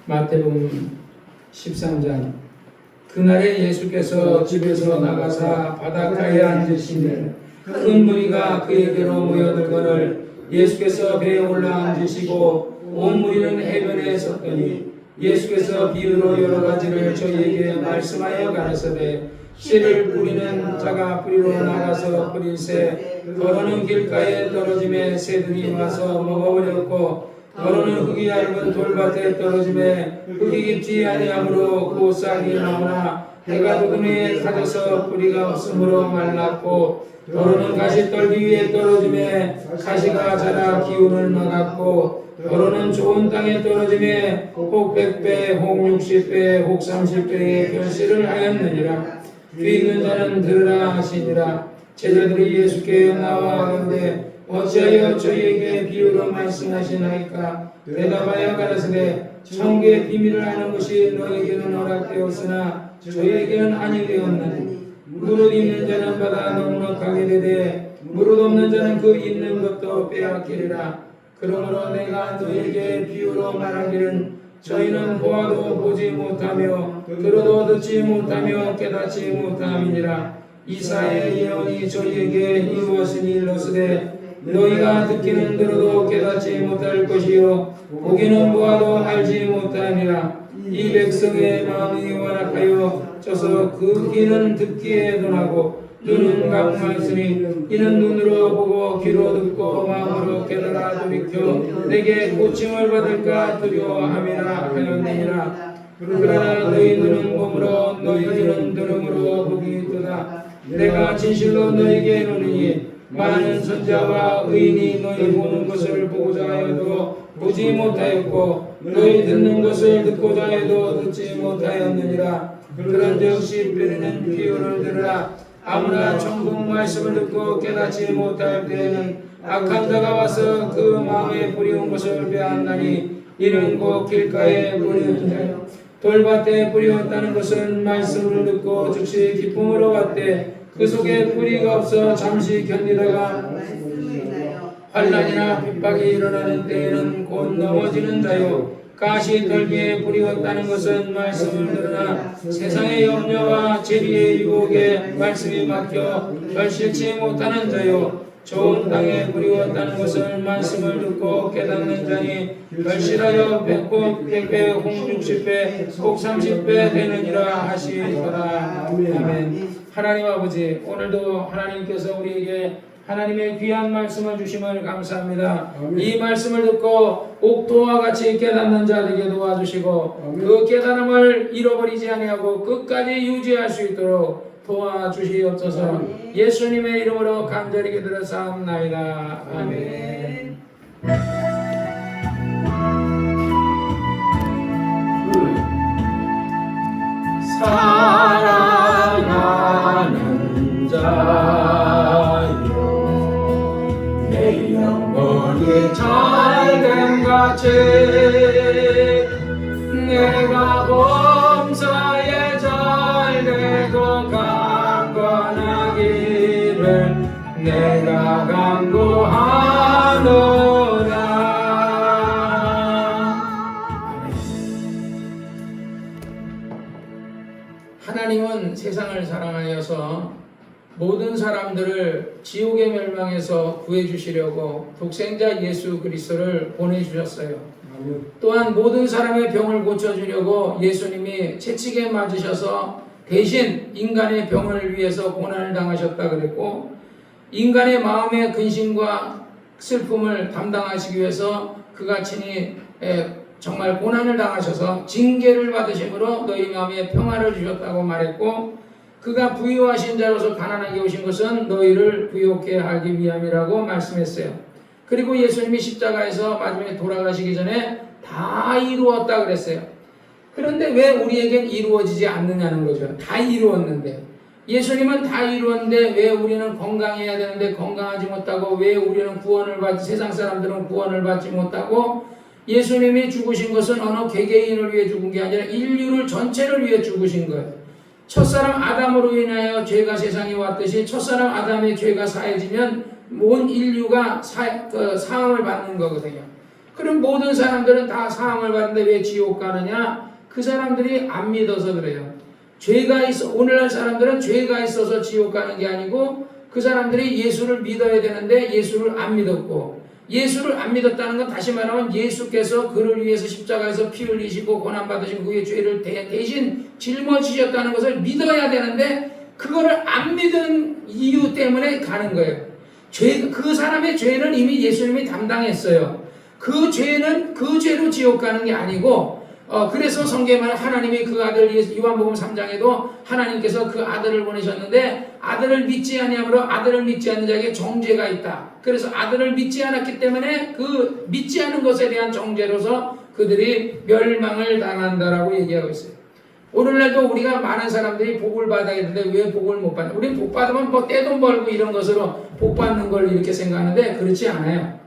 마태복음 13장. 그날에 예수께서 집에서 나가사 바닷가에 앉으시니 큰 무리가 그에게로 모여들거늘 예수께서 배에 올라 앉으시고 온 무리는 해변에 섰더니 예수께서 비유로 여러 가지를 저희에게 말씀하여 가라사대 씨를 뿌리는 자가 뿌리로 나가서 뿌릴새 더러는 길가에 떨어짐에 새들이 와서 먹어버렸고 더러는 흙이 얇은 돌밭에 떨어짐에 흙이 깊지 아니하므로 곧 싹이 나오나 해가 돋음에 타져서 뿌리가 없으므로 말랐고 더러는 가시떨기 위에 떨어짐에 가시가 자라 기운을 막았고 더러는 좋은 땅에 떨어짐에 혹 100배 혹 60배 혹 30배의 결실을 하였느니라. 귀 있는 자는 들으라 하시니라. 제자들이 예수께 나와 가는데 어찌하여 저희에게 비유로 말씀하시나이까. 대답하여 가라사대 천국의 비밀을 아는 것이 너에게는 허락되었으나 저희에게는 아니 되었나니 무릇 있는 자는 받아 넉넉하게 되되 무릇 없는 자는 그 있는 것도 빼앗기리라. 그러므로 내가 너에게 비유로 말하기를 저희는 보아도 보지 못하며 들어도 듣지 못하며 깨닫지 못함이니라. 이사야의 예언이 저희에게 이루었으니 이르시되 너희가 듣기는 들어도 깨닫지 못할 것이요 보기는 보아도 알지 못하니라. 이 백성의 마음이 완악하여 져서 그 귀는 듣기에 둔하고 눈은 감망하였으니 이는 눈으로 보고 귀로 듣고 마음으로 깨달아 돌이켜 내게 고침을 받을까 두려워함이라 하였느니라. 그러나 너희 눈은 봄으로 너희 귀는 들음으로 보기 있도다. 내가 진실로 너희에게 이르노니 많은 선자와 의인이 너희 보는 것을 보고자 하여도 보지 못하였고 너희 듣는 것을 듣고자 해도 듣지 못하였느니라. 그런즉 시편에는 비유를 들으라. 아무나 천국 말씀을 듣고 깨닫지 못할 때에는 악한 자가 와서 그 마음에 뿌리운 것을 빼앗나니 이는 곧 길가에 뿌리운 자요 돌밭에 뿌리었다는 것은 말씀을 듣고 즉시 기쁨으로 왔되 그 속에 뿌리가 없어 잠시 견디다가 환난이나 핍박이 일어나는 때에는 곧 넘어지는 자요 가시떨기에 뿌리었다는 것은 말씀을 들으나 세상의 염려와 재리의 유혹에 말씀이 막혀 결실치 못하는 자요 좋은 땅에 뿌리었다는 것은 말씀을 듣고 깨닫는 자니 결실하여 100배 혹 60배 혹 30배 되느니라 하시더라. 아멘. 하나님 아버지, 오늘도 하나님께서 우리에게 하나님의 귀한 말씀을 주심을 감사합니다. 아멘. 이 말씀을 듣고 옥토와 같이 깨닫는 자 되게 도와주시고 아멘. 그 깨달음을 잃어버리지 아니하고 끝까지 유지할 수 있도록 도와주시옵소서. 아멘. 예수님의 이름으로 간절히 기도드렸사옵나이다. 아멘. 사랑하는 자여 내 영혼이 잘됨 같이 내가 범사에 잘되고 강건하기를 내가 간구하노라. 하나님은 세상을 사랑하여서 모든 사람들을 지옥의 멸망에서 구해주시려고 독생자 예수 그리스도를 보내주셨어요. 또한 모든 사람의 병을 고쳐주려고 예수님이 채찍에 맞으셔서 대신 인간의 병을 위해서 고난을 당하셨다 그랬고 인간의 마음의 근심과 슬픔을 담당하시기 위해서 그가 친히 정말 고난을 당하셔서 징계를 받으심으로 너희 마음에 평화를 주셨다고 말했고 그가 부유하신 자로서 가난하게 오신 것은 너희를 부유케 하기 위함이라고 말씀했어요. 그리고 예수님이 십자가에서 마지막에 돌아가시기 전에 다 이루었다 그랬어요. 그런데 왜 우리에겐 이루어지지 않느냐는 거죠. 다 이루었는데 예수님은 다 이루었는데 왜 우리는 건강해야 되는데 건강하지 못하고 왜 우리는 구원을 받지 세상 사람들은 구원을 받지 못하고 예수님이 죽으신 것은 어느 개개인을 위해 죽은 게 아니라 인류를 전체를 위해 죽으신 거예요. 첫사람 아담으로 인하여 죄가 세상에 왔듯이 첫사람 아담의 죄가 사해지면 온 인류가 사함을 받는 거거든요. 그럼 모든 사람들은 다 사함을 받는데 왜 지옥 가느냐? 그 사람들이 안 믿어서 그래요. 죄가 있어, 오늘날 사람들은 죄가 있어서 지옥 가는 게 아니고 그 사람들이 예수를 믿어야 되는데 예수를 안 믿었고, 예수를 안 믿었다는 건 다시 말하면 예수께서 그를 위해서 십자가에서 피 흘리시고 고난받으신 그의 죄를 대신 짊어지셨다는 것을 믿어야 되는데 그거를 안 믿은 이유 때문에 가는 거예요. 그 사람의 죄는 이미 예수님이 담당했어요. 그 죄는 그 죄로 지옥 가는 게 아니고, 그래서 성경에 말하는 하나님이 그 아들, 요한복음 3장에도 하나님께서 그 아들을 보내셨는데 아들을 믿지 아니함으로 아들을 믿지 않는 자에게 정죄가 있다. 그래서 아들을 믿지 않았기 때문에 그 믿지 않은 것에 대한 정죄로서 그들이 멸망을 당한다라고 얘기하고 있어요. 오늘날도 우리가 많은 사람들이 복을 받아야 되는데 왜 복을 못 받냐? 우리는 복 받으면 뭐 떼돈 벌고 이런 것으로 복 받는 걸 이렇게 생각하는데 그렇지 않아요.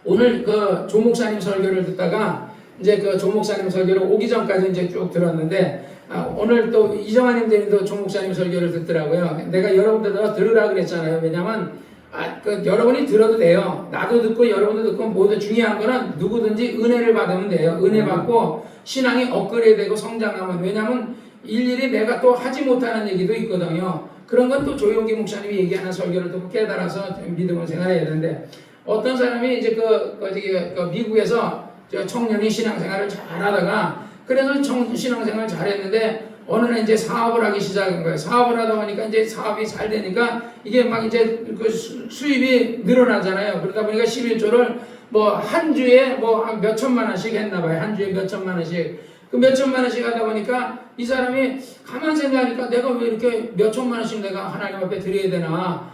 오늘 그 조 목사님 설교를 듣다가 이제 그 조 목사님 설교를 오기 전까지 이제 쭉 들었는데, 오늘 또 이정환님 대님도 조 목사님 설교를 듣더라고요. 내가 여러분들도 들으라 그랬잖아요. 왜냐면 여러분이 들어도 돼요. 나도 듣고 여러분도 듣고 모두 중요한 거는 누구든지 은혜를 받으면 돼요. 은혜 받고 신앙이 업그레이드되고 성장하면, 왜냐면 일일이 내가 또 하지 못하는 얘기도 있거든요. 그런 건 또 조용기 목사님이 얘기하는 설교를 듣고 깨달아서 믿음을 생활해야 되는데, 어떤 사람이 이제 미국에서 청년이 신앙생활을 잘 하다가, 그래서 신앙생활을 잘 했는데, 어느 날 이제 사업을 하기 시작한 거예요. 사업을 하다 보니까 이제 사업이 잘 되니까 이게 막 이제 그 수입이 늘어나잖아요. 그러다 보니까 11조를 뭐 한 주에 뭐 몇 천만 원씩 했나 봐요. 한 주에 몇 천만 원씩. 그 몇 천만 원씩 하다 보니까 이 사람이 가만 생각하니까 내가 왜 이렇게 몇 천만 원씩 내가 하나님 앞에 드려야 되나.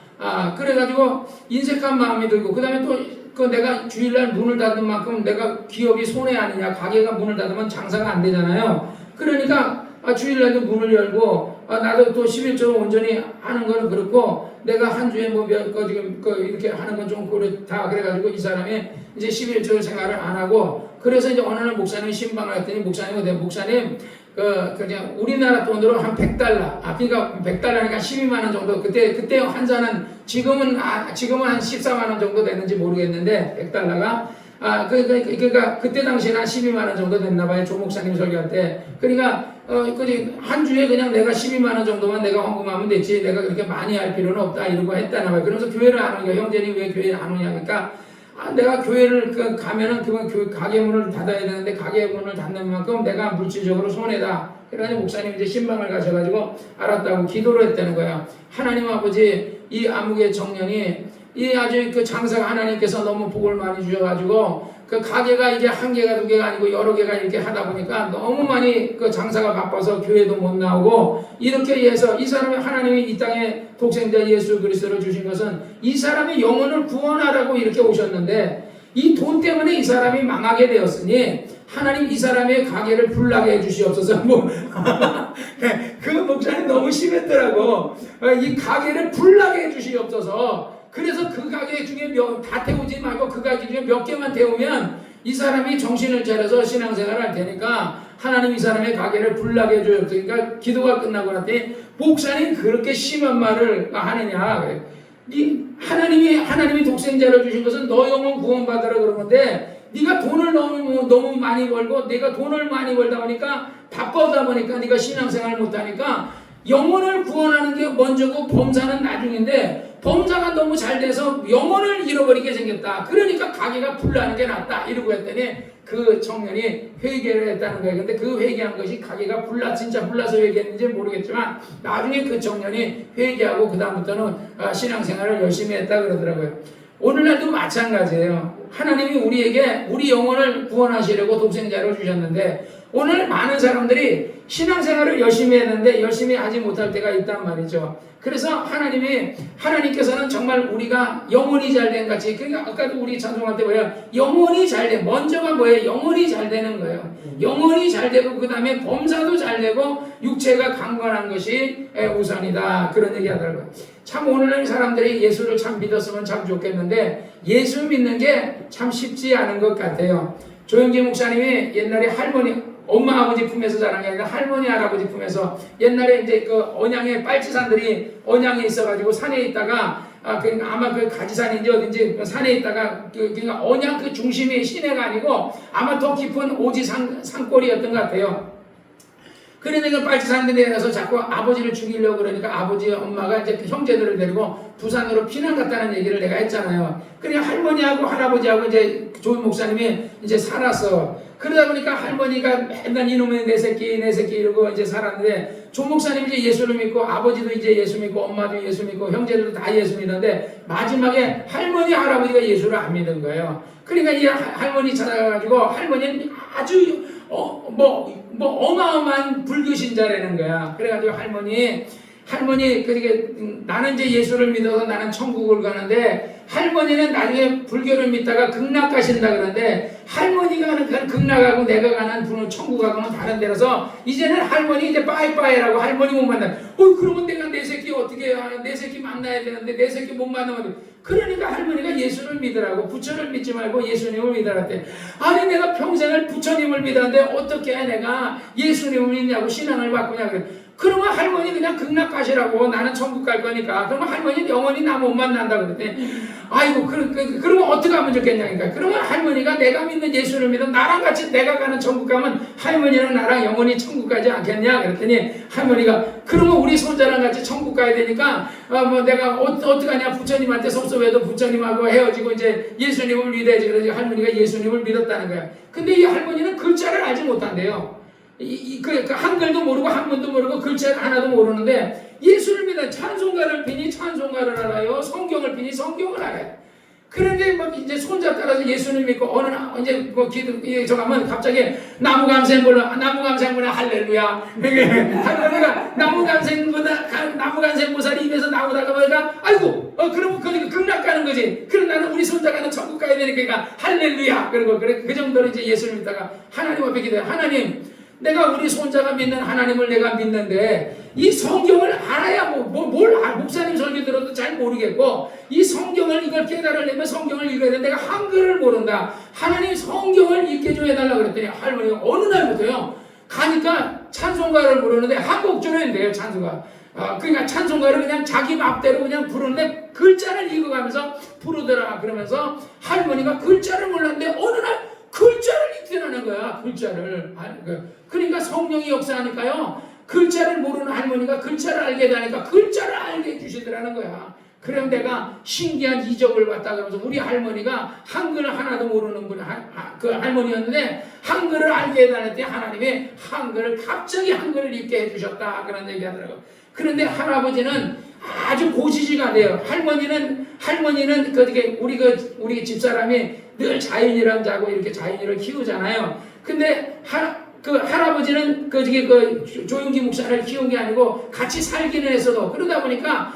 그래가지고 인색한 마음이 들고, 그 다음에 또 그 내가 주일날 문을 닫은 만큼 내가 기업이 손해 아니냐. 가게가 문을 닫으면 장사가 안 되잖아요. 그러니까 주일날도 문을 열고, 나도 또 11조를 온전히 하는 거는 그렇고, 내가 한 주에 뭐 몇 거 지금 이렇게 하는 건 좀 그렇다. 그래가지고 이 사람이 이제 11조 생활을 안 하고, 그래서 이제 어느 날 목사님이 신방을 했더니 목사님, 그냥 우리나라 돈으로 한 100달러, 그러니까 100달러니까 12만 원 정도, 그때 환산은 지금은 한 14만 원 정도 되는지 모르겠는데, 100달러가. 그러니까 그때 당시에는 한 12만 원 정도 됐나 봐요. 조 목사님 설교할 때. 그러니까 한 주에 그냥 내가 12만 원 정도만 내가 헌금하면 되지, 내가 그렇게 많이 할 필요는 없다, 이러고 했다나 봐요. 그러면서 교회를 안 오니까, 형제님 왜 교회를 안 오냐, 그러니까 내가 교회를 가면은 그건 가게 문을 닫아야 되는데 가게 문을 닫는 만큼 내가 물질적으로 손해다. 그래가지고 목사님 이제 신방을 가셔가지고 알았다고 기도를 했다는 거야. 하나님 아버지, 이 암흑의 청년이 이 아주 그 장사가 하나님께서 너무 복을 많이 주셔가지고 그 가게가 이게 한 개가 두 개가 아니고 여러 개가 이렇게 하다 보니까 너무 많이 그 장사가 바빠서 교회도 못 나오고, 이렇게 해서 이 사람이 하나님이 이 땅에 독생자 예수 그리스도를 주신 것은 이 사람의 영혼을 구원하라고 이렇게 오셨는데, 이 돈 때문에 이 사람이 망하게 되었으니 하나님 이 사람의 가게를 불나게 해주시옵소서. 그 목사님 너무 심했더라고. 이 가게를 불나게 해주시옵소서. 그래서 그 가게 중에 다 태우지 말고 그 가게 중에 몇 개만 태우면 이 사람이 정신을 차려서 신앙생활을 할 테니까 하나님 이 사람의 가게를 불나게 해줘요. 그러니까 기도가 끝나고 났더니 목사님 그렇게 심한 말을 하느냐. 하나님이 독생자를 주신 것은 너 영혼 구원받으라 그러는데, 네가 돈을 너무 많이 벌고, 내가 돈을 많이 벌다 보니까 바쁘다 보니까 네가 신앙생활을 못하니까 영혼을 구원하는 게 먼저고 범사는 나중인데, 범사가 너무 잘 돼서 영혼을 잃어버리게 생겼다. 그러니까 가게가 불나는 게 낫다. 이러고 했더니 그 청년이 회개를 했다는 거예요. 근데 그 회개한 것이 가게가 진짜 불나서 회개했는지 모르겠지만 나중에 그 청년이 회개하고 그 다음부터는 신앙생활을 열심히 했다 그러더라고요. 오늘날도 마찬가지예요. 하나님이 우리에게 우리 영혼을 구원하시려고 독생자를 주셨는데, 오늘 많은 사람들이 신앙생활을 열심히 했는데 열심히 하지 못할 때가 있단 말이죠. 그래서 하나님께서는 정말 우리가 영혼이 잘된 같이, 그러니까 아까도 우리 찬송할 때 뭐예요? 영혼이 잘된, 먼저가 뭐예요? 영혼이 잘 되는 거예요. 영혼이 잘 되고 그 다음에 범사도 잘 되고 육체가 강건한 것이 우선이다. 그런 얘기 하더라고요. 참 오늘날 사람들이 예수를 참 믿었으면 참 좋겠는데 예수 믿는 게 참 쉽지 않은 것 같아요. 조영기 목사님이 옛날에 엄마 아버지 품에서 자란 게 아니라 할머니 할아버지 품에서, 옛날에 이제 그 언양에 빨치산들이 언양에 있어가지고 산에 있다가 그러니까 아마 그 가지산인지 어딘지 그 산에 있다가 그러니까 언양 그 중심이 시내가 아니고 아마 더 깊은 오지 산골이었던 것 같아요. 그러니까 빨치산에 내려서 자꾸 아버지를 죽이려고 그러니까 아버지 엄마가 이제 그 형제들을 데리고 부산으로 피난 갔다는 얘기를 내가 했잖아요. 그러니까 할머니하고 할아버지하고 이제 조은 목사님이 이제 살았어. 그러다 보니까 할머니가 맨날 이놈의 내 새끼 이러고 이제 살았는데 조 목사님이 이제 예수를 믿고 아버지도 이제 예수 믿고 엄마도 예수 믿고 형제들도 다 예수 믿는데 마지막에 할머니 할아버지가 예수를 안 믿는 거예요. 그러니까 이 할머니 찾아가가지고 할머니는 아주 어마어마한 불교 신자라는 거야. 그래가지고 할머니 그게 나는 이제 예수를 믿어서 나는 천국을 가는데 할머니는 나중에 불교를 믿다가 극락 가신다 그러는데 할머니가 가는 그 극락하고 내가 가는 천국하고는 다른 데라서 이제는 할머니 이제 빠이빠이라고 할머니 못 만나. 그러면 내가 내 새끼 어떻게 해야 하나? 내 새끼 만나야 되는데 내 새끼 못 만나면 그러니까 할머니가 예수를 믿으라고 부처를 믿지 말고 예수님을 믿으라대. 아니 내가 평생을 부처님을 믿었는데 어떻게 내가 예수님을 믿냐고 신앙을 바꾸냐 그래. 그러면 할머니 그냥 극락 가시라고 나는 천국 갈 거니까. 그러면 할머니 영원히 나 못 만난다 그랬더니 아이고 그러면 어떻게 하면 좋겠냐니까. 그러면 할머니가 내가 믿는 예수를 믿어 나랑 같이 내가 가는 천국 가면 할머니는 나랑 영원히 천국 가지 않겠냐 그랬더니 할머니가 그러면 우리 손자랑 같이 천국 가야 되니까 내가 어떡하냐 부처님한테 섭섭해도 부처님하고 헤어지고 이제 예수님을 믿어야지. 그래서 할머니가 예수님을 믿었다는 거야. 근데 이 할머니는 글자를 알지 못한대요. 그 한글도 모르고 한문도 모르고 글자 하나도 모르는데 예수를 믿어 찬송가를 비니 찬송가를 알아요. 성경을 비니 성경을 알아요. 그런데 막 이제 손자 따라서 예수님 믿고 어느 날 이제 저 가면 갑자기 나무 감생보다 할렐루야. 할렐루야 나무 감생보살이 입에서 나오다가 뭐가 아이고 그러면 거기 극락 가는 거지. 그럼 나는 우리 손자가 천국 가야 되니까 할렐루야. 그리고 그 정도로 이제 예수를 믿다가 하나님 앞에 기도해. 하나님 내가 우리 손자가 믿는 하나님을 내가 믿는데 이 성경을 알아야 목사님 설교 들어도 잘 모르겠고 이 성경을 이걸 깨달으려면 성경을 읽어야 돼. 내가 한글을 모른다. 하나님 성경을 읽게 좀 해달라고 그랬더니 할머니가 어느 날부터요 가니까 찬송가를 부르는데 한곡조로 했는데요 찬송가. 그러니까 찬송가를 그냥 자기 맘대로 그냥 부르는데 글자를 읽어가면서 부르더라. 그러면서 할머니가 글자를 몰랐는데 어느 날 글자를 읽더라는 거야. 글자를. 그러니까 성령이 역사하니까요. 글자를 모르는 할머니가 글자를 알게 되니까 글자를 알게 해주시더라는 거야. 그럼 내가 신기한 이적을 봤다 그러면서 우리 할머니가 한글 하나도 모르는 그 할머니였는데 한글을 알게 해달랬더니 하나님이 갑자기 한글을 읽게 해주셨다. 그런 얘기 하더라고요. 그런데 할아버지는 아주 고지지가 돼요. 할머니는 우리 집사람이 늘 자연이란 자고 이렇게 자연이를 키우잖아요. 근데 할아버지는 조용기 목사를 키운 게 아니고 같이 살기는 했어도 그러다 보니까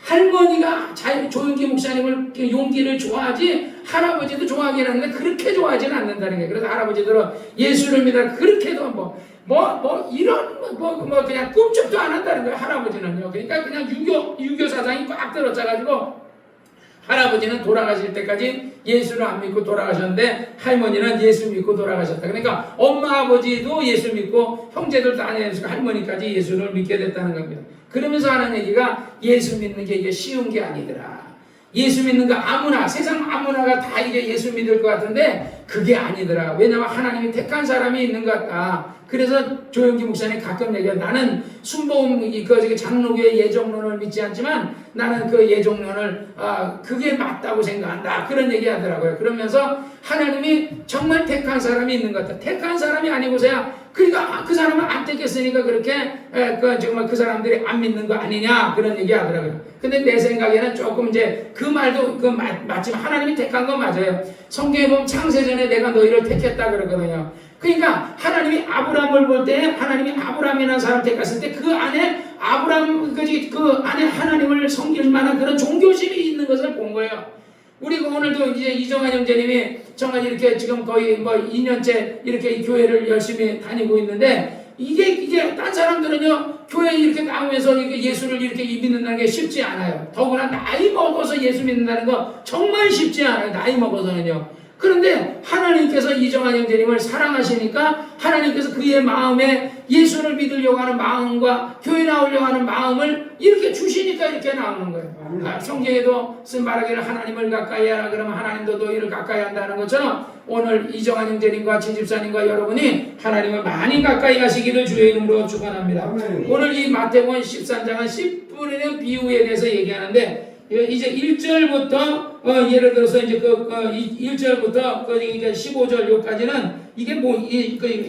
할머니가 조용기 목사님을 용기를 좋아하지 할아버지도 좋아하긴 하는데 그렇게 좋아하지는 않는다는 거예요. 그래서 할아버지들은 예수를 믿어 그렇게도 그냥 꿈쩍도 안 한다는 거예요. 할아버지는요. 그러니까 그냥 유교 사상이 꽉 들어짜가지고 할아버지는 돌아가실 때까지 예수를 안 믿고 돌아가셨는데 할머니는 예수 믿고 돌아가셨다. 그러니까 엄마 아버지도 예수 믿고 형제들도 안 예수 할머니까지 예수를 믿게 됐다는 겁니다. 그러면서 하는 얘기가 예수 믿는 게 이게 쉬운 게 아니더라. 예수 믿는 거 아무나 세상 아무나가 다 이게 예수 믿을 것 같은데 그게 아니더라. 왜냐하면 하나님이 택한 사람이 있는 것 같다. 그래서 조영기 목사님 가끔 얘기해요. 나는 순복음 장로교의 예정론을 믿지 않지만 나는 그 예정론을 그게 맞다고 생각한다. 그런 얘기 하더라고요. 그러면서 하나님이 정말 택한 사람이 있는 것 같다. 택한 사람이 아니고서야 그러니까 그 사람은 안 택했으니까 그렇게 정말 그 사람들이 안 믿는 거 아니냐 그런 얘기 하더라고요. 근데 내 생각에는 조금 이제 그 말도 맞지만 하나님이 택한 건 맞아요. 성경에 보면 창세전에 내가 너희를 택했다 그러거든요. 그러니까 하나님이 아브라함을 볼 때 하나님이 아브라함이라는 사람을 택했을 때 그 안에 그 안에 하나님을 섬길 만한 그런 종교심이 있는 것을 본 거예요. 우리가 오늘도 이제 이정환 형제님이 정말 이렇게 지금 거의 2년째 이렇게 교회를 열심히 다니고 있는데 이게 딴 사람들은요 교회에 이렇게 나오면서 이렇게 예수를 이렇게 믿는다는 게 쉽지 않아요. 더구나 나이 먹어서 예수 믿는다는 거 정말 쉽지 않아요. 나이 먹어서는요. 그런데 하나님께서 이정환 형제님을 사랑하시니까 하나님께서 그의 마음에 예수를 믿으려고 하는 마음과 교회 나오려고 하는 마음을 이렇게 주시니까 이렇게 나오는 거예요. 성경에도 쓴 말하기를 하나님을 가까이 하라 그러면 하나님도 너희를 가까이 한다는 것처럼 오늘 이정환 형제님과 진집사님과 여러분이 하나님을 많이 가까이 하시기를 주의 이름으로 축원합니다. 오늘 이 마태복음 13장은 씨 뿌리는 비유에 대해서 얘기하는데 이제 1절부터 예를 들어서 이제 1절부터 이제 15절 요까지는 이게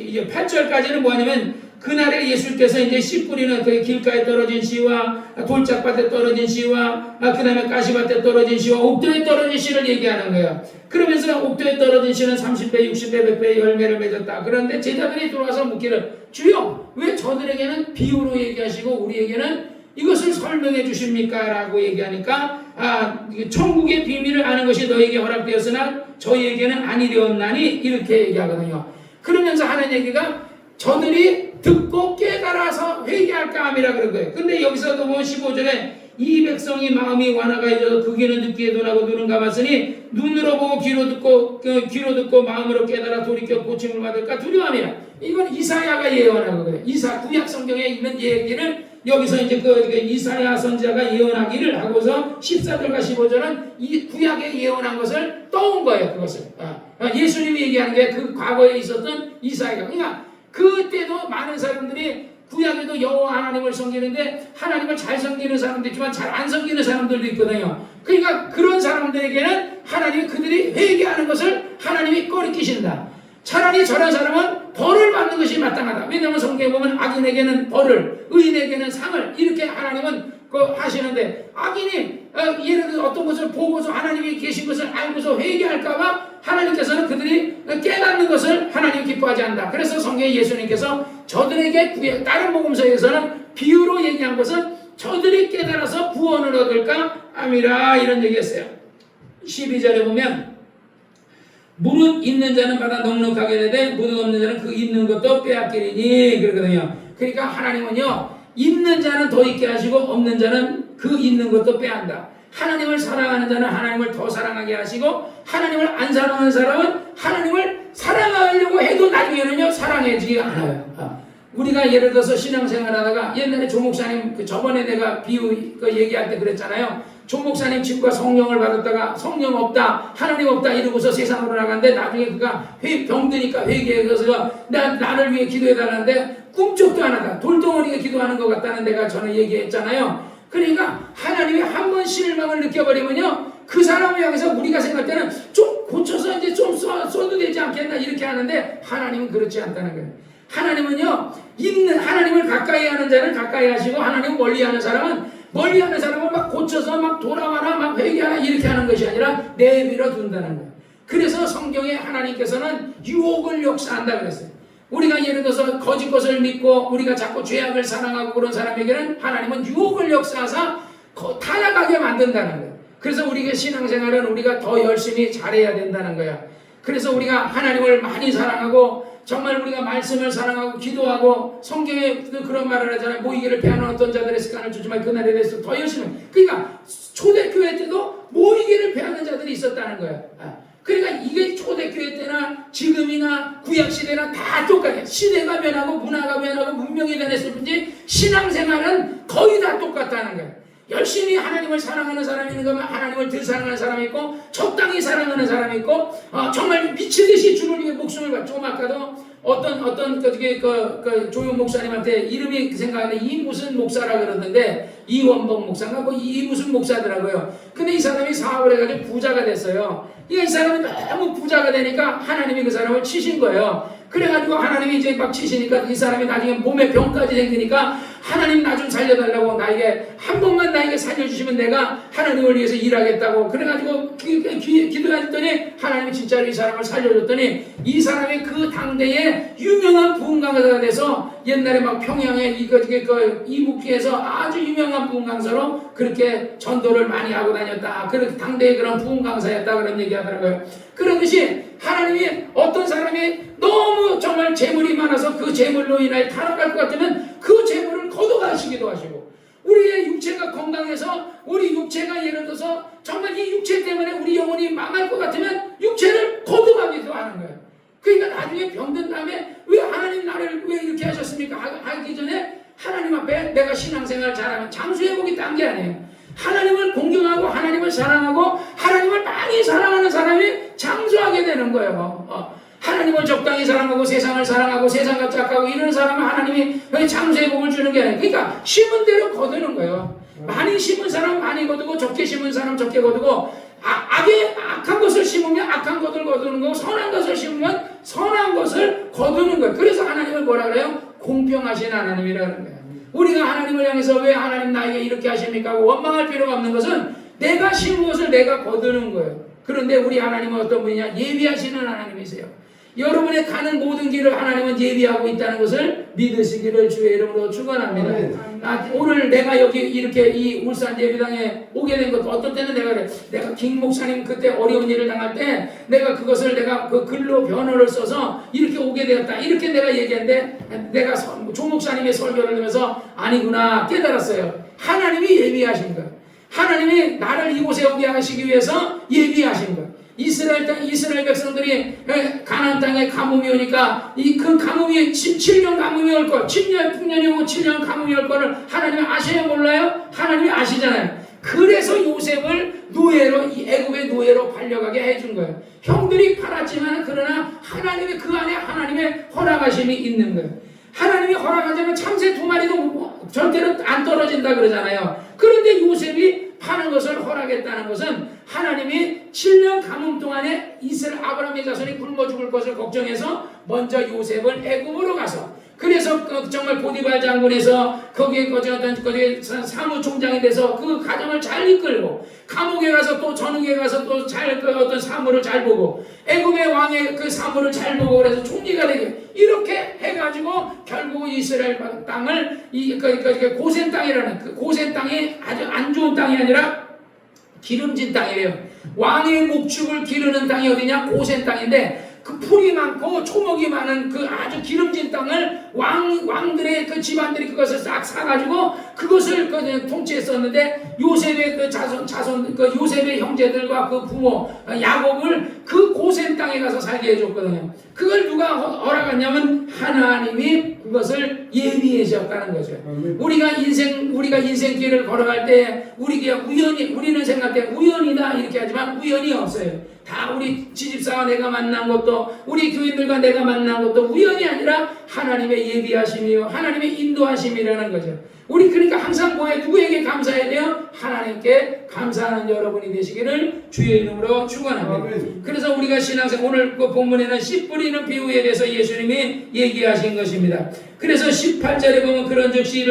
이제 8절까지는 뭐냐면 그날에 예수께서 이제 씨 뿌리는 그 길가에 떨어진 씨와 돌짝밭에 떨어진 씨와 그 다음에 가시밭에 떨어진 씨와 옥토에 떨어진 씨를 얘기하는 거예요. 그러면서 옥토에 떨어진 씨는 30배, 60배, 100배의 열매를 맺었다. 그런데 제자들이 들어와서 묻기를 주여 왜 저들에게는 비유로 얘기하시고 우리에게는 이것을 설명해 주십니까? 라고 얘기하니까 천국의 비밀을 아는 것이 너에게 허락되었으나 저희에게는 아니 되었나니 이렇게 얘기하거든요. 그러면서 하는 얘기가 저들이 듣고 깨달아서 회개할까 함이라 그런 거예요. 근데 여기서도 보면 15절에 이 백성이 마음이 완화가해져서 그 귀는 듣기에 둔하고 눈은 감았으니 눈으로 보고 귀로 듣고 마음으로 깨달아 돌이켜 고침을 받을까 두려워함이라. 이건 이사야가 예언한 거예요. 구약 성경에 있는 얘기를 여기서 이제 이사야 선지자가 예언하기를 하고서 14절과 15절은 이 구약에 예언한 것을 떠온 거예요. 그것을 예수님이 얘기하는 게 그 과거에 있었던 이사야가. 그러니까 그때도 많은 사람들이 구약에도 여호와 하나님을 섬기는데 하나님을 잘 섬기는 사람도 있지만 잘 안 섬기는 사람들도 있거든요. 그러니까 그런 사람들에게는 하나님이 그들이 회개하는 것을 하나님이 꺼리키신다. 차라리 저런 사람은 벌을 받는 것이 마땅하다. 왜냐하면 성경에 보면 악인에게는 벌을, 의인에게는 상을 이렇게 하나님은 하시는데 악인이 예를 들어 어떤 것을 보고서 하나님이 계신 것을 알고서 회개할까봐 하나님께서는 그들이 깨닫는 것을 하나님 기뻐하지 않는다. 그래서 성경에 예수님께서 저들에게 다른 복음서에서는 비유로 얘기한 것은 저들이 깨달아서 구원을 얻을까 함이라 이런 얘기했어요. 12절에 보면 무릇 있는 자는 받아 넉넉하게 되되 무릇 없는 자는 그 있는 것도 빼앗기리니 그러거든요. 그러니까 하나님은요 있는 자는 더 있게 하시고 없는 자는 그 있는 것도 빼앗는다. 하나님을 사랑하는 자는 하나님을 더 사랑하게 하시고 하나님을 안 사랑하는 사람은 하나님을 사랑하려고 해도 나중에는요 사랑해지지 않아요. 우리가 예를 들어서 신앙생활 하다가 옛날에 조 목사님 저번에 내가 비유 얘기할 때 그랬잖아요. 조 목사님 집과 성령을 받았다가 성령 없다 하나님 없다 이러고서 세상으로 나갔는데 나중에 그가 병드니까 회개해서 나를 위해 기도해달라는데 꿈쩍도 안 하다 돌덩어리에 기도하는 것 같다는 내가 전에 얘기했잖아요. 그러니까 하나님이 한 번 실망을 느껴버리면요 그 사람을 향해서 우리가 생각할 때는 좀 고쳐서 이제 좀 써도 되지 않겠나 이렇게 하는데 하나님은 그렇지 않다는 거예요. 하나님은요 있는 하나님을 가까이 하는 자는 가까이 하시고 하나님을 멀리하는 사람은 막 고쳐서 막 돌아와라 막 회개하라 이렇게 하는 것이 아니라 내버려 둔다는 거예요. 그래서 성경에 하나님께서는 유혹을 역사한다 그랬어요. 우리가 예를 들어서 거짓 것을 믿고 우리가 자꾸 죄악을 사랑하고 그런 사람에게는 하나님은 유혹을 역사하사 타락하게 만든다는 거예요. 그래서 우리가 신앙생활은 우리가 더 열심히 잘해야 된다는 거야. 그래서 우리가 하나님을 많이 사랑하고 정말 우리가 말씀을 사랑하고 기도하고 성경에 그런 말을 하잖아요. 모이기를 피하는 어떤 자들의 습관을 주지만 그날에 대해서 더 열심히. 그러니까 초대교회 때도 모이기를 피하는 자들이 있었다는 거예요. 그러니까 이게 초대교회 때나 지금이나 구약시대나 다 똑같아요. 시대가 변하고 문화가 변하고 문명이 변했을 뿐이지 신앙생활은 거의 다 똑같다는 거예요. 열심히 하나님을 사랑하는 사람이 있는 거면 하나님을 덜 사랑하는 사람이 있고 적당히 사랑하는 사람이 있고 정말 미치듯이 주를 위해 목숨을 바쳐. 조금 아까도 어떤 조용 목사님한테 이름이 생각하는데 이 무슨 목사라 그러는데 이원복 목사인가 뭐 이 무슨 목사더라고요. 근데 이 사람이 사업을 해가지고 부자가 됐어요. 이 사람이 너무 부자가 되니까 하나님이 그 사람을 치신 거예요. 그래가지고 하나님이 이제 막 치시니까 이 사람이 나중에 몸에 병까지 생기니까 하나님 나 좀 살려달라고 나에게 한 번만 나에게 살려주시면 내가 하나님을 위해서 일하겠다고 그래가지고 기도했더니 하나님이 진짜로 이 사람을 살려줬더니 이 사람이 그 당대에 유명한 부흥 강사가 돼서 옛날에 막 평양에 이북기에서 아주 유명한 부흥 강사로 그렇게 전도를 많이 하고 다녔다. 그 당대에 그런 부흥 강사였다 그런 얘기 하더라고요. 그러듯이 하나님이 어떤 사람이 너무 정말 재물이 많아서 그 재물로 인하여 타락할 것 같으면 그 재물을 거둬가시기도 하시고 우리의 육체가 건강해서 우리 육체가 예를 들어서 정말 이 육체 때문에 우리 영혼이 망할 것 같으면 육체를 거둬 하는 거예요. 그러니까 나중에 병든 다음에 왜 하나님 나를 왜 이렇게 하셨습니까? 하기 전에 하나님 앞에 내가 신앙생활 잘하면 장수회복이 딴 게 아니에요. 하나님을 공경하고 하나님을 사랑하고 하나님을 많이 사랑하는 사람이 장수하게 되는 거예요. 하나님을 적당히 사랑하고 세상을 사랑하고 세상과 짝하고 이런 사람은 하나님이 장수의 복을 주는 게 아니에요. 그러니까 심은 대로 거두는 거예요. 많이 심은 사람 많이 거두고 적게 심은 사람 적게 거두고 악한 것을 심으면 악한 것을 거두는 거고 선한 것을 심으면 선한 것을 거두는 거예요. 그래서 하나님을 뭐라 그래요? 공평하신 하나님이라는 거예요. 우리가 하나님을 향해서 왜 하나님 나에게 이렇게 하십니까? 하고 원망할 필요가 없는 것은 내가 심은 것을 내가 거두는 거예요. 그런데 우리 하나님은 어떤 분이냐? 예비하시는 하나님이세요. 여러분의 가는 모든 길을 하나님은 예비하고 있다는 것을 믿으시기를 주의 이름으로 축원합니다. 오늘 내가 여기 이렇게 이 울산 예비당에 오게 된 것도 어떤 때는 내가 김 목사님 그때 어려운 일을 당할 때 내가 그것을 내가 그 글로 변호를 써서 이렇게 오게 되었다 이렇게 내가 얘기했는데 내가 조 목사님의 설교를 들으면서 아니구나 깨달았어요. 하나님이 예비하신 거예요. 하나님이 나를 이곳에 오게 하시기 위해서 예비하신 거예요. 이스라엘 백성들이 가나안 땅에 가뭄이 오니까 그 가뭄이 7년 가뭄이 올 걸, 7년 풍년이 오고 7년 가뭄이 올 거를 하나님이 아셔요 몰라요? 하나님이 아시잖아요. 그래서 요셉을 노예로 애굽의 노예로 팔려가게 해준 거예요. 형들이 팔았지만 그러나 하나님의 그 안에 하나님의 허락하심이 있는 거예요. 하나님이 허락하자면 참새 2마리도 절대로 안 떨어진다 그러잖아요. 그런데 요셉이 파는 것을 허락했다는 것은 하나님이 7년 가뭄 동안에 이스라엘 아브라함의 자손이 굶어 죽을 것을 걱정해서 먼저 요셉을 애굽으로 가서 그래서 정말 보디발 장군에서 거기에 사무총장이 돼서 그 가정을 잘 이끌고 감옥에 가서 또 전역에 가서 또 잘 어떤 사무를 잘 보고 애굽의 왕의 그 사무를 잘 보고 그래서 총리가 되게 이렇게 해가지고 결국 이스라엘 땅을 고센 땅이라는 그 고센 땅이 아주 안 좋은 땅이 아니라 기름진 땅이에요. 왕의 목축을 기르는 땅이 어디냐? 고센 땅인데 그 풀이 많고 초목이 많은 그 아주 기름진 땅을 왕들의 그 집안들이 그것을 싹 사가지고 그것을 통치했었는데 요셉의 그 자손 그 요셉의 형제들과 그 부모 야곱을 그 고센 땅에 가서 살게 해줬거든요. 그걸 누가 허락했냐면 하나님이 그것을 예비하셨다는 거죠. 우리가 인생길을 걸어갈 때 우리는 생각할 때 우연이다 이렇게 하지만 우연이 없어요. 다 우리 지집사와 내가 만난 것도 우리 교인들과 내가 만난 것도 우연이 아니라 하나님의 예비하심이요 하나님의 인도하심이라는 거죠. 우리 그러니까 항상 누구에게 감사해야 돼요? 하나님께 감사하는 여러분이 되시기를 주의 이름으로 축원합니다. 그래서 우리가 신앙생 오늘 그 본문에는 씨 뿌리는 비유에 대해서 예수님이 얘기하신 것입니다. 그래서 18절에 보면 그런즉 씨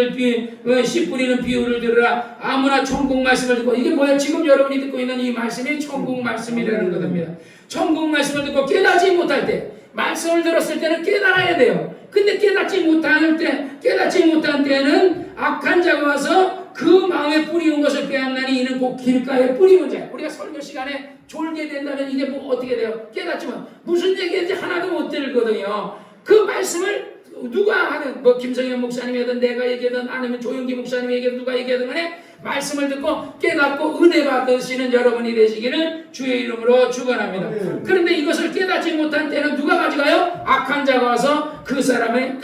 뿌리는 비유를 들으라. 아무나 천국 말씀을 듣고 이게 뭐야? 지금 여러분이 듣고 있는 이 말씀이 천국 말씀이라는 겁니다. 천국 말씀을 듣고 깨닫지 못할 때 말씀을 들었을 때는 깨달아야 돼요. 근데 깨닫지 못한 때는 악한 자가 와서 그 마음에 뿌리온 것을 빼앗나니 이는 곧 길가에 뿌리온 자. 우리가 설교 시간에 졸게 된다면 이게 뭐 어떻게 돼요? 깨닫지만 무슨 얘기인지 하나도 못 들거든요. 그 말씀을 누가 하든 뭐 김성현 목사님이든 내가 얘기하든 아니면 조용기 목사님이 얘기하든 누가 얘기하든 간에 말씀을 듣고 깨닫고 은혜 받으시는 여러분이 되시기를 주의 이름으로 축원합니다. 그런데 이것을 깨닫지 못한 때는 누가 가져가요? 악한 자가 와서 그 사람의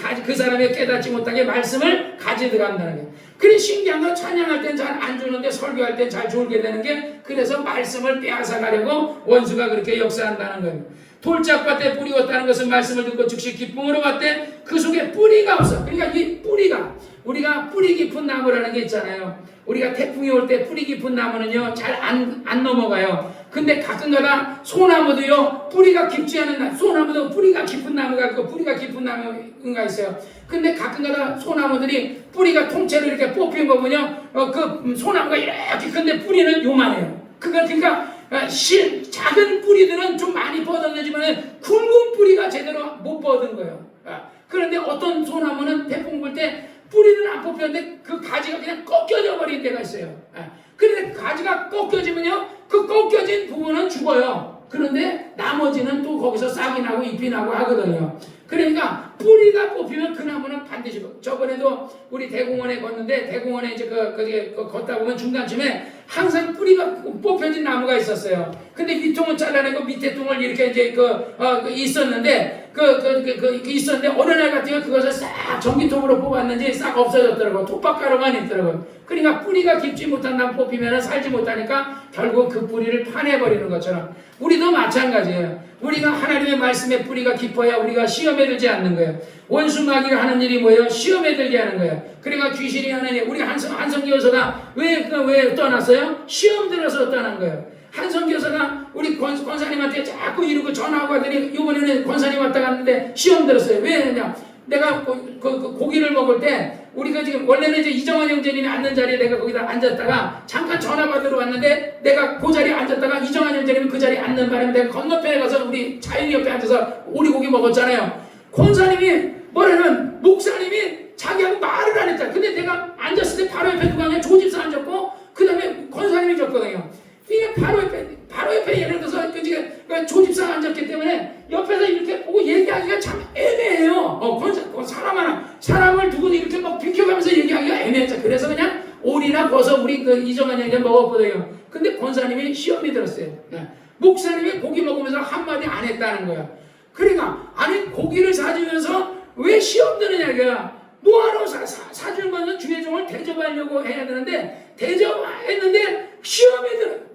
깨닫지 못하게 말씀을 가져들어간다는 거예요. 그래 신기한 건 찬양할 땐 잘 안 주는데 설교할 땐 잘 졸게 되는 게 그래서 말씀을 빼앗아 가려고 원수가 그렇게 역사한다는 거예요. 돌짝밭에 뿌리었다는 것은 말씀을 듣고 즉시 기쁨으로 봤대 그 속에 뿌리가 없어. 그러니까 이 뿌리가 우리가 뿌리 깊은 나무라는 게 있잖아요. 우리가 태풍이 올 때 뿌리 깊은 나무는요 잘 안 넘어가요. 근데 가끔가다 소나무도요 뿌리가 깊지 않은 소나무도 뿌리가 깊은 나무가 있고 뿌리가 깊은 나무가 있어요. 근데 가끔가다 소나무들이 뿌리가 통째로 이렇게 뽑힌 거 보면요 그 소나무가 이렇게 근데 뿌리는 요만해요. 그러니까 작은 뿌리들은 좀 많이 뻗었지만 굵은 뿌리가 제대로 못 뻗은 거예요. 그런데 어떤 소나무는 태풍 불 때 뿌리는 안 뽑혔는데 그 가지가 그냥 꺾여져 버린 데가 있어요. 그런데 가지가 꺾여지면요 그 꺾여진 부분은 죽어요. 그런데 나머지는 또 거기서 싹이 나고 잎이 나고 하거든요. 그러니까 뿌리가 뽑히면 그 나무는 반드시 저번에도 우리 대공원에 걷는데 대공원에 이제 걷다 보면 중간쯤에 항상 뿌리가 뽑혀진 나무가 있었어요. 근데 윗통은 잘라내고 밑에 통을 이렇게 이제 있었는데 있었는데 어느 날 같은 경우 그것을 싹 전기톱으로 뽑았는지 싹 없어졌더라고요. 톱밥가루만 있더라고요. 그러니까 뿌리가 깊지 못한 나무 뽑히면 살지 못하니까 결국 그 뿌리를 파내버리는 것처럼 우리도 마찬가지예요. 우리가 하나님의 말씀의 뿌리가 깊어야 우리가 시험에 들지 않는 거예요. 원수 마귀가 하는 일이 뭐예요? 시험에 들게 하는 거예요. 그러니까 귀신이 하는 일, 우리 한성기 교사가 왜 떠났어요? 시험 들어서 떠난 거예요. 한성기 교사가 우리 권사님한테 자꾸 이러고 전화하고 하더니 이번에는 권사님 왔다 갔는데 시험 들었어요. 왜 그러냐? 내가 고기를 먹을 때 우리가 지금 원래는 이제 이정환 형제님이 앉는 자리에 내가 거기다 앉았다가 잠깐 전화 받으러 왔는데 내가 그 자리에 앉았다가 이정환 형제님이 그 자리에 앉는 바람에 내가 건너편에 가서 우리 자연이 옆에 앉아서 오리고기 먹었잖아요. 권사님이 뭐라는 목사님이 자기하고 말을 안 했다. 근데 내가 앉았을 때 바로 옆에 누가 그냥 조집사 앉았고 그 다음에 권사님이 줬거든요. 이게 바로 옆에 예를 들어서 그 조집사가 앉았기 때문에 옆에서 이렇게 보고 얘기하기가 참 애매해요. 사람을 두고 이렇게 막 비켜가면서 얘기하기가 애매했죠. 그래서 그냥 오리나 버섯 우리 이정환 형제 먹었거든요. 근데 권사님이 시험이 들었어요. 네. 목사님이 고기 먹으면서 한마디 안 했다는 거야. 그러니까 아니 고기를 사주면서 왜 시험 드느냐 이거야. 뭐하러 사주는 거는 주의 종을 대접하려고 해야 되는데 대접했는데 시험에 들어.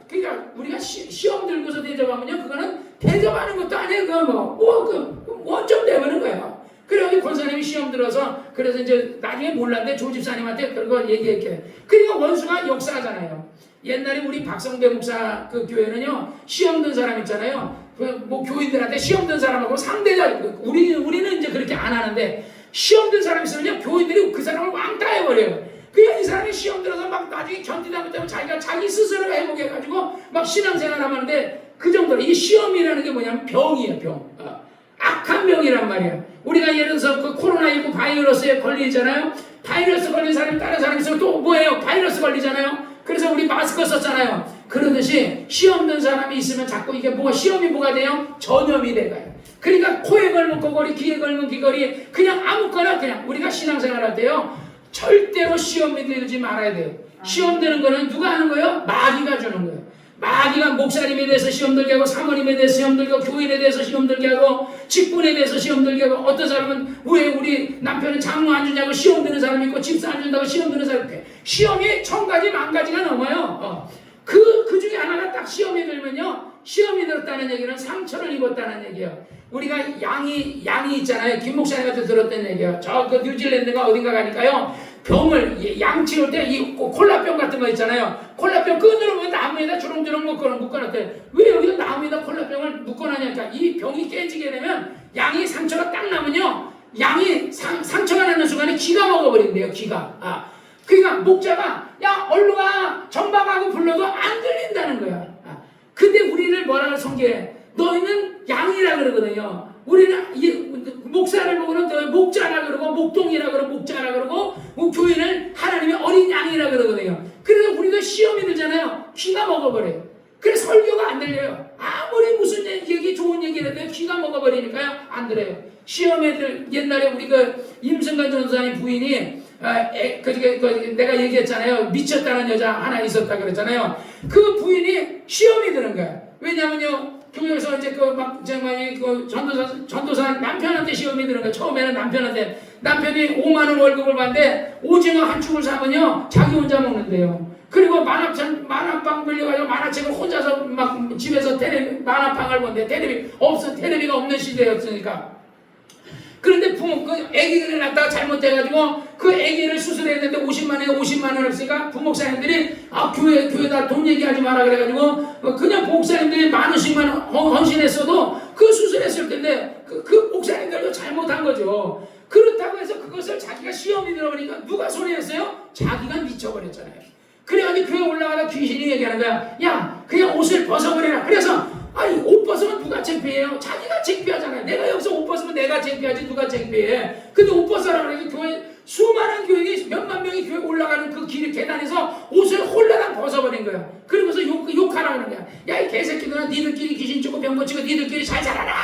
그러니까 우리가 시험 들고서 대접하면요 그거는 대접하는 것도 아니에요. 그거 원점 내버리는 거예요. 그래가지고 권사님이 시험 들어서 그래서 이제 나중에 몰랐는데 조집사님한테 그거 얘기했게. 그러니까 원수가 역사하잖아요. 옛날에 우리 박성배 목사 그 교회는요 시험 든 사람 있잖아요. 뭐 교인들한테 시험 든 사람하고 상대자 우리는 이제 그렇게 안 하는데 시험 든 사람 있으면요 교인들이 그 사람을 왕따 해버려요. 그러니까 이 사람이 시험 들어서 막 나중에 견디다 못하면 자기가 자기 스스로 회복해가지고 막 신앙생활 하는데 그 정도로 이 시험이라는 게 뭐냐면 병이에요. 병. 악한 병이란 말이야. 우리가 예를 들어서 그 코로나19 바이러스에 걸리잖아요. 바이러스 걸린 사람이 다른 사람이 있으면 또 뭐예요? 바이러스 걸리잖아요. 그래서 우리 마스크 썼잖아요. 그러듯이 시험 든 사람이 있으면 자꾸 이게 시험이 뭐가 돼요? 전염이 돼가요. 그러니까 코에 걸면 코걸이, 귀에 걸면 귀걸이, 그냥 아무거나 그냥 우리가 신앙생활 할 때요. 절대로 시험에 들지 말아야 돼요. 시험 드는 거는 누가 하는 거예요? 마귀가 주는 거예요. 마귀가 목사님에 대해서 시험 들게 하고 사모님에 대해서 시험 들게 하고 교인에 대해서 시험 들게 하고 직분에 대해서 시험 들게 하고 어떤 사람은 왜 우리 남편은 장로 안 주냐고 시험 드는 사람이 있고 집사 안 준다고 시험 드는 사람이 있고 시험이 1000가지 10,000가지가 넘어요. 그 중에 하나가 딱 시험이 들면요 시험이 들었다는 얘기는 상처를 입었다는 얘기예요. 우리가 양이 있잖아요. 김 목사님한테 들었던 얘기예요. 저 뉴질랜드가 어딘가 가니까요. 병을 양 치울 때 이 콜라병 같은 거 있잖아요. 콜라병 끈으로 왜 나무에다 주렁주렁 묶어놨대. 왜 여기다 나무에다 콜라병을 묶어놨냐니까 이 병이 깨지게 되면 양이 상처가 딱 나면요. 양이 상처가 나는 순간에 기가 먹어버린대요. 기가. 그러니까 목자가 야 얼른 와 정박하고 불러도 안 들린다는 거야. 근데 우리를 뭐라고 성경해? 너희는 양이라 그러거든요. 우리는 목사를 보고는 목자라 그러고 목동이라 그러고 목자라 그러고 교인을 하나님의 어린 양이라 그러거든요. 그래서 우리도 시험이 들잖아요. 귀가 먹어버려요. 그래서 설교가 안 들려요. 아무리 무슨 얘기 좋은 얘기를 해도 귀가 먹어버리니까요 안 들어요. 시험에 옛날에 우리 임승관 전사님 부인이 내가 얘기했잖아요. 미쳤다는 여자 하나 있었다 그랬잖아요. 그 부인이 시험이 드는 거야. 왜냐면요 교회에서 이제 전도사 남편한테 시험이 드는 거야. 처음에는 남편이 5만원 월급을 받는데 오징어 한 축을 사면요 자기 혼자 먹는데요. 그리고 만화방 빌려가지고 만화책을 혼자서 막 집에서 만화방을 보는데 텔레비가 없는 시대였으니까. 그런데 애기를 낳다가 잘못돼가지고 그 애기를 수술했는데 50만원을 없으니까 부목사님들이 교회다 돈 얘기하지 마라 그래가지고 그냥 목사님들이 많으씩만 헌신했어도 그 수술했을 텐데 그 목사님들도 잘못한 거죠. 그렇다고 해서 그것을 자기가 시험이 들어보니까 누가 손해였어요? 자기가 미쳐버렸잖아요. 그래가지고 교회 올라가다 귀신이 얘기하는 거야. 야 그냥 옷을 벗어버려라. 그래서 옷 벗으면 누가 창피해요? 자기가 창피하잖아요. 내가 여기서 옷 벗으면 내가 창피하지 누가 창피해. 근데 옷 벗어라 그러니까 교회 수많은 교인이 몇만 명이 교회 올라가는 그 길 계단에서 옷을 홀라당 벗어버린 거야. 그러면서 욕하라 그러는 거야. 야 이 개새끼들아 니들끼리 귀신 쫓고 병 고치고 니들끼리 잘 살아라.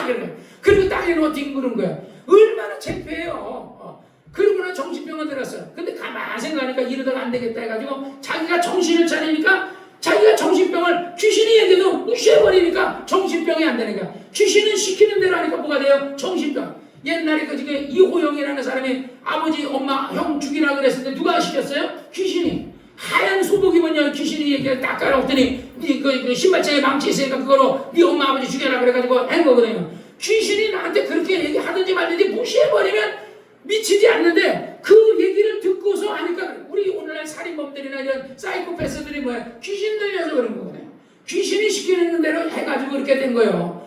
그러는 거야. 그리고 땅에 다리로 뒹구는 거야. 얼마나 창피해요. 그러고는 정신병원 들었어요. 근데 가만히 생각하니까 이러다가 안 되겠다 해가지고 자기가 정신을 차리니까 자기가 정신병을 귀신이 얘기해도 무시해버리니까 정신병이 안 되는 거야. 귀신은 시키는 대로 하니까 뭐가 돼요? 정신병. 옛날에 그 지금 이호영이라는 사람이 아버지, 엄마, 형 죽이라 그랬을 때 누가 시켰어요? 귀신이. 하얀 소복 입은 귀신이 얘기를 딱 깔아왔더니 그 신발장에 망치 있으니까 그거로 네 엄마 아버지 죽여라 그래가지고 한 거거든요. 귀신이 나한테 그렇게 얘기하든지 말든지 무시해버리면 미치지 않는데 그 얘기를 듣고서 하니까 우리 오늘날 살인범들이나 이런 사이코패스들이 뭐야? 귀신 들려서 그런 거거든요. 귀신이 시키는 대로 해가지고 그렇게 된 거예요.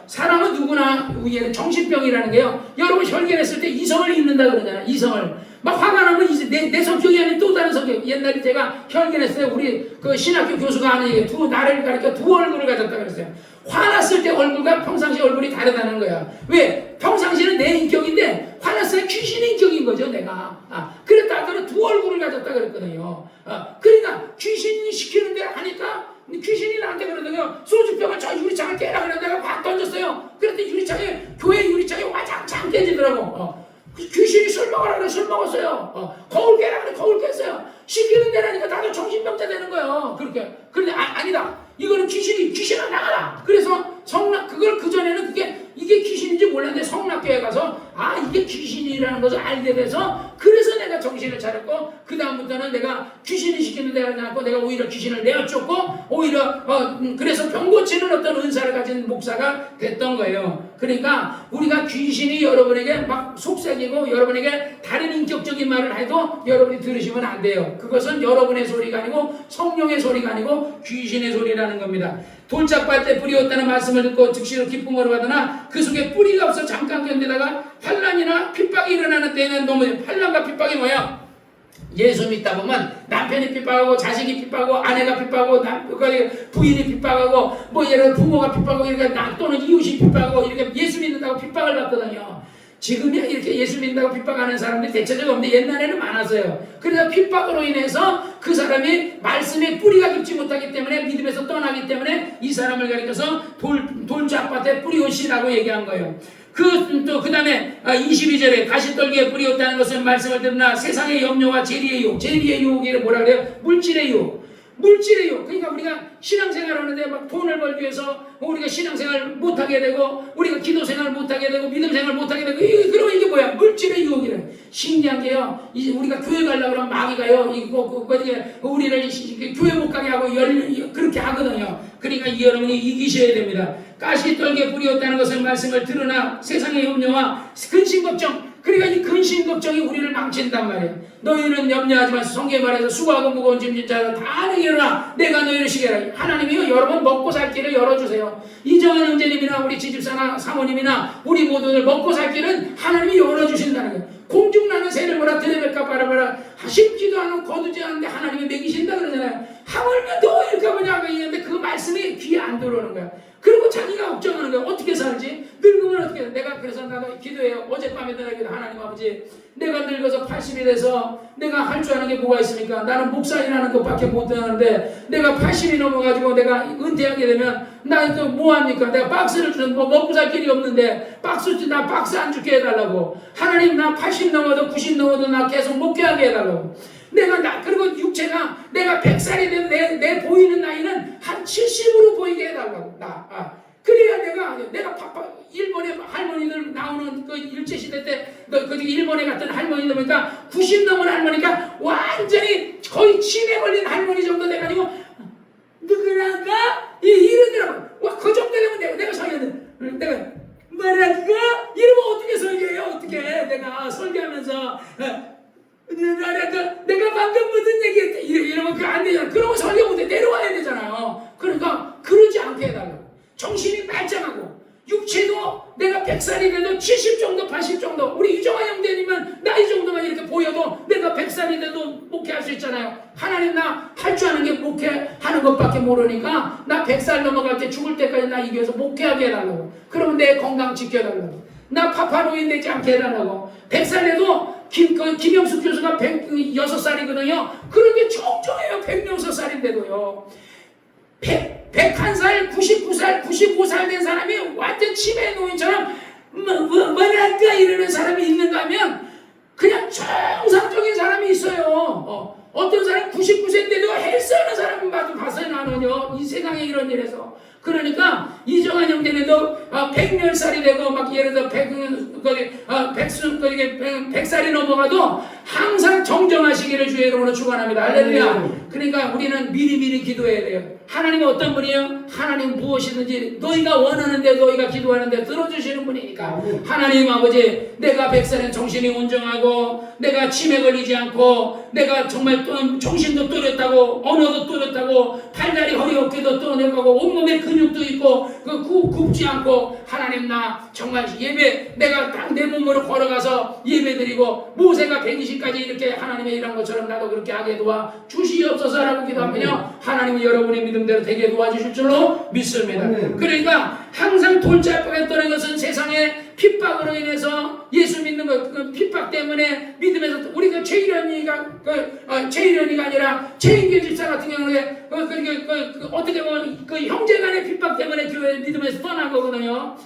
사람은 누구나 정신병이라는 게요. 여러분 혈견했을 때 이성을 잃는다 그러잖아요. 이성을. 막 화가 나면 내 성격이 아닌 또 다른 성격. 옛날에 제가 혈견했을 때 우리 그 신학교 교수가 하는 얘기 나를 가리켜 두 얼굴을 가졌다 그랬어요. 화났을 때 얼굴과 평상시 얼굴이 다르다는 거야. 왜? 평상시는 내 인격인데 화났을 때 귀신의 인격인 거죠, 내가. 그랬다 하더라도 두 얼굴을 가졌다 그랬거든요. 그러니까 귀신이 시키는 대로 하니까 귀신이 나한테 그러더니 소주병을 저 유리창을 깨라 그래서 내가 확 던졌어요. 그랬더니 교회 유리창이 와장창 깨지더라고. 귀신이 술 먹으라 그래 술 먹었어요. 거울 깨라 그래 거울 깼어요. 시키는 대로니까 나도 정신병자 되는 거예요. 그렇게. 그런데 아니다. 이거는 귀신아 나가라. 그래서 그걸 그전에는 이게 귀신인지 몰랐는데 성락교에 가서 이게 귀신이라는 것을 알게 돼서 그래서 내가 정신을 차렸고 그 다음부터는 내가 귀신이 시키는 대로 하지 않고 내가 오히려 귀신을 내어쫓고 오히려 그래서 병 고치는 어떤 은사를 가진 목사가 됐던 거예요. 그러니까 우리가 귀신이 여러분에게 막 속삭이고 여러분에게 다른 인격적인 말을 해도 여러분이 들으시면 안 돼요. 그것은 여러분의 소리가 아니고 성령의 소리가 아니고 귀신의 소리라는 겁니다. 돌짝밭에 뿌리 없다는 말씀을 듣고 즉시로 기쁨으로 받으나 그 속에 뿌리가 없어 잠깐 견디다가 환난이나 핍박이 일어나는 때에는 너무 환난과 핍박이 뭐야? 예수 믿다 보면 남편이 핍박하고 자식이 핍박하고 아내가 핍박하고 부인이 핍박하고 뭐 예를 들어 부모가 핍박하고 이렇게 또는 이웃이 핍박하고 이렇게 예수 믿는다고 핍박을 받거든요. 지금이야 이렇게 예수 믿는다고 핍박하는 사람들이 대체적으로 없는데 옛날에는 많았어요. 그래서 핍박으로 인해서 그 사람이 말씀에 뿌리가 깊지 못하기 때문에 믿음에서 떠나기 때문에 이 사람을 가리켜서 돌짝밭에 뿌리옷이라고 얘기한 거예요. 그 다음에 22절에 가시떨기에 뿌리 없다는 것은 말씀을 들으나 세상의 염려와 재리의 유혹이 뭐라 그래요? 물질의 유혹. 그러니까 우리가 신앙생활 하는데 막 돈을 벌기 위해서 우리가 신앙생활 못하게 되고 우리가 기도생활 못하게 되고 믿음생활 못하게 되고 그러면 이게 뭐야? 물질의 유혹이래. 신기한 게요. 이제 우리가 교회 가려고 그러면 마귀가요. 우리를 교회 못 가게 하고 그렇게 하거든요. 그러니까 여러분이 이기셔야 됩니다. 가시떨기에 뿌리 없다는 것을 말씀을 들으나 세상의 염려와 근심 걱정 그러니까 이 근심 걱정이 우리를 망친단 말이에요. 너희는 염려하지 마시고 성경에 말해서 수고하고 무거운 짐진 자들 다 내게 일어나 내가 너희를 쉬게 하라. 하나님이요 여러분 먹고 살 길을 열어주세요. 이정환 형제님이나 우리 지집사나 사모님이나 우리 모두들 먹고 살 길은 하나님이 열어주신다는 거예요. 공중나는 새를 보라 들에뱉까 바라보라 심지도 않고 거두지 않는데 하나님이 먹이신다 그러잖아요. 하물며 너 이렇게 뭐냐고 얘기하는데 그 말씀이 귀에 안 들어오는 거야. 그리고 자기가 걱정하는 거야. 어떻게 살지? 늙으면 어떻게 해? 내가 그래서 나도 기도해요. 어젯밤에도 내가 기도 하나님 아버지 내가 늙어서 80이 돼서 내가 할 줄 아는 게 뭐가 있습니까? 나는 목사이라는 것밖에 못 하는데 내가 80이 넘어가지고 내가 은퇴하게 되면 나 또 뭐합니까? 내가 박스를 주는 뭐 먹고 살 길이 없는데 나 박스 안 죽게 해달라고. 하나님 나 80 넘어도 90 넘어도 나 계속 목회하게 해달라고. 그리고 육체가 내가 100살이 되면 내 보이는 나이는 한 70으로 보이게 해달라고. 그래야 내가 일본에 할머니들 나오는 그 일제시대 때 일본에 갔던 할머니들 보니까 90 넘은 할머니가 완전히 거의 치매 걸린 할머니 정도 돼가지고 누구란가? 이러더라고. 그 정도 되면 내가 설교는 내가 뭐랄까? 이러면 어떻게 설교해요? 어떻게 내가 설교하면서 내가 방금 무슨 얘기했대 이러면 그거 안 되잖아. 그러면 설교 못해 내려와야 되잖아요. 그러니까 그러지 않게 해달라고. 정신이 말짱하고 육체도 내가 100살이 돼도 70 정도 80 정도 우리 유정환 형제님은 나이 정도만 이렇게 보여도 내가 100살이 돼도 목회할 수 있잖아요. 하나님 나 할 줄 아는 게 목회하는 것밖에 모르니까 나 100살 넘어갈 때 죽을 때까지 나 이겨서 목회하게 해달라고. 그러면 내 건강 지켜달라고. 나 파파노인 되지 않게 해달라고. 100살 돼도 김영숙 교수가 106살이거든요. 그런데 정정해요. 106살인데도요. 101살, 99살, 95살 된 사람이 완전 치매 노인처럼 이런 일에서. 그러니까 이정환 형제네도 100몇 살이 되고 막 예를 들어 100살이 넘어가도 항상 정정하시기를 주의 이름으로 축원합니다. 할렐루야. 그러니까 우리는 미리미리 기도해야 돼요. 하나님은 어떤 분이에요? 하나님 무엇이든지 너희가 원하는데 너희가 기도하는데 들어주시는 분이니까. 하나님 아버지, 내가 100살엔 정신이 온정하고 내가 치매 걸리지 않고 내가 정말 정신도 뚜렷하고 언어도 뚜렷하고 팔다리 허리 어깨도 뚜렷하고 온몸에 근육도 있고 굽지 않고 하나님 나 정말 예배 내가 딱 내 몸으로 걸어가서 예배 드리고 모세가 120까지 이렇게 하나님의 일한 것처럼 나도 그렇게 하게 도와 주시옵소서라고 기도하면요 하나님은 여러분의 믿음대로 되게 도와주실 줄로 믿습니다. 그러니까 항상 돌짝박에 떠는 것은 세상의 핍박으로 인해서 예수 믿는 것 그 핍박 때문에 믿음에서 우리가 최일현이가 최일현이가 아니라 최인규 집사 같은 경우에 어떻게 보면 그 형제간의 핍박 때문에 교회 믿음에서 떠난 거거든요.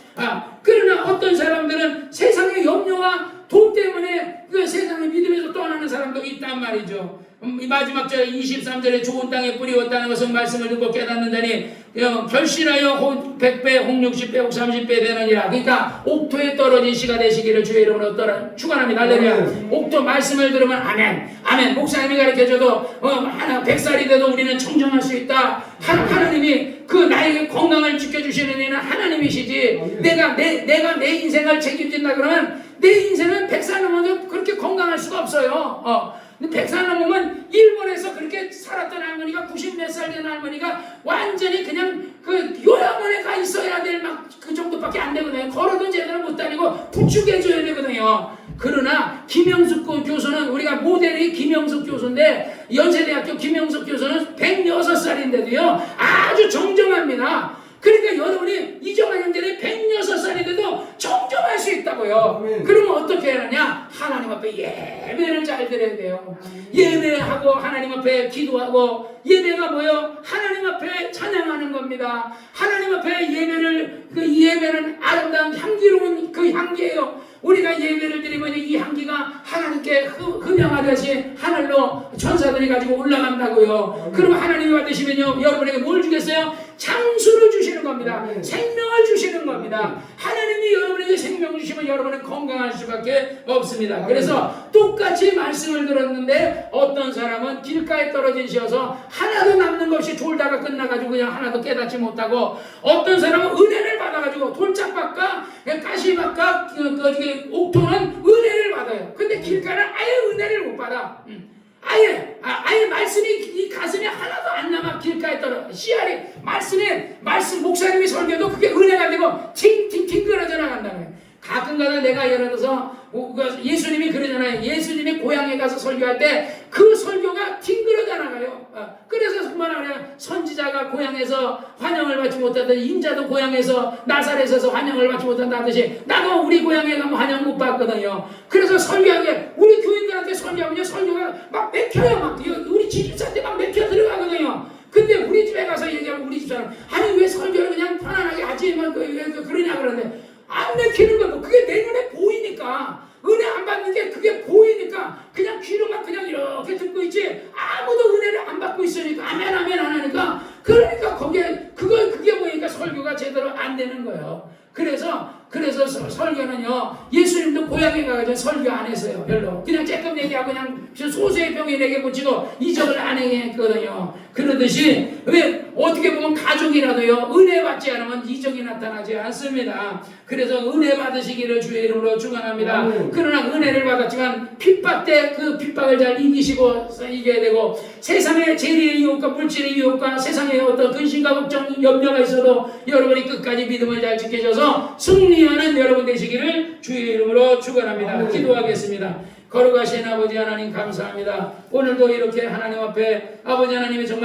그러나 어떤 사람들은 세상의 염려와 돈 때문에 그 세상의 믿음에서 떠나는 사람도 있단 말이죠. 마지막 절 23절에 좋은 땅에 뿌리웠다는 것은 말씀을 듣고 깨닫는다니 결실하여 100배, 혹 60배, 혹 30배 되느니라. 그러니까 옥토에 떨어진 씨가 되시기를 주의 이름으로 축원합니다. 할렐루야. 옥토 말씀을 들으면 아멘, 아멘. 목사님이 가르쳐줘도 100살이 돼도 우리는 청정할 수 있다. 하나님이 그 나에게 건강을 지켜주시는 이는 하나님이시지. 내가 내 인생을 책임진다 그러면 내 인생은 100살 넘어도 그렇게 건강할 수가 없어요. 100살 넘으면 일본에서 그렇게 살았던 할머니가 90몇 살 된 할머니가 완전히 그냥 그 요양원에 가 있어야 될 막 그 정도밖에 안 되거든요. 걸어도 제대로 못 다니고 부축해줘야 되거든요. 그러나 김영숙 교수는 우리가 모델이 김영숙 교수인데 연세대학교 김영숙 교수는 106살인데도요 아주 정정합니다. 그러니까 여러분이 이정환 형제는 106살이 돼도 정정할 수 있다고요. 그러면 어떻게 하느냐? 하나님 앞에 예배를 잘 드려야 돼요. 예배하고 하나님 앞에 기도하고 예배가 뭐요? 하나님 앞에 찬양하는 겁니다. 하나님 앞에 그 예배는 아름다운 향기로운 그 향기예요. 우리가 예배를 드리면 이 향기가 하나님께 흠양하듯이 하늘로 천사들이 가지고 올라간다고요. 그럼 하나님이 받으시면요 여러분에게 뭘 주겠어요? 장수를 주시는 겁니다. 생명을 주시는 겁니다. 하나님이 여러분에게 생명을 주시면 여러분은 건강할 수밖에 없습니다. 그래서 똑같이 말씀을 들었는데 어떤 사람은 길가에 떨어진 시여서 하나도 남는 것 없이 졸다가 끝나가지고 그냥 하나도 깨닫지 못하고, 어떤 사람은 은혜를 받아가지고 돌짝밭과 가시밭과 옥토는 은혜를 받아요. 근데 길가는 아예 은혜를 못 받아. 아예 말씀이 이 가슴에 하나도 안 남아. 길가에 떨어 씨알이 말씀 목사님이 설교도 그게 은혜가 되고 팅팅팅 끊어져 나간다는 거예요. 가끔가다 내가 예를 들어서 예수님이 그러잖아요. 예수님이 고향에 가서 설교할 때 그 설교가 튕그러져 나가요. 그래서 그만 그래요. 선지자가 고향에서 환영을 받지 못하듯이 인자도 고향에서 나사렛에서 환영을 받지 못한다 하듯이 나도 우리 고향에 가면 환영 못 받거든요. 그래서 설교하게 우리 교인들한테 설교하면요 설교가 막 맥혀요. 막 우리 지집사한테 막 맥혀 들어가거든요. 근데 우리 집에 가서 얘기하면 우리 집사람 아니 왜 설교를 그냥 편안하게 하지 왜 그러냐 그러는데 안 맥히는 거예요. 그게 내 눈에 보이니까. 은혜 안 받는 게 그게 보이니까 그냥 귀로만 그냥 이렇게 듣고 있지 아무도 은혜를 안 받고 있으니까 아멘 안 하니까 그러니까 그게 보이니까 설교가 제대로 안 되는 거예요. 그래서 설교는요 예수님도 고향에 가가지고 설교 안 했어요. 별로 그냥 쬐끔 얘기하고 그냥 소수의 병인에게 고치고 이적을 안 했거든요. 그러듯이 왜 어떻게 보면 가족이라도요 은혜 받지 않으면 이적이 나타나지 않습니다. 그래서 은혜 받으시기를 주의 이름으로 축원합니다. 그러나 은혜를 받았지만 핍박 때 그 핍박을 잘 이겨야 되고 세상의 재리의 유혹과 물질의 유혹과 세상의 어떤 근심과 걱정 염려가 있어도 여러분이 끝까지 믿음을 잘 지켜줘서 승리하는 여러분 되시기를 주의 이름으로 축원합니다. 기도하겠습니다. 거룩하신 아버지 하나님 감사합니다. 오늘도 이렇게 하나님 앞에 아버지 하나님의 정말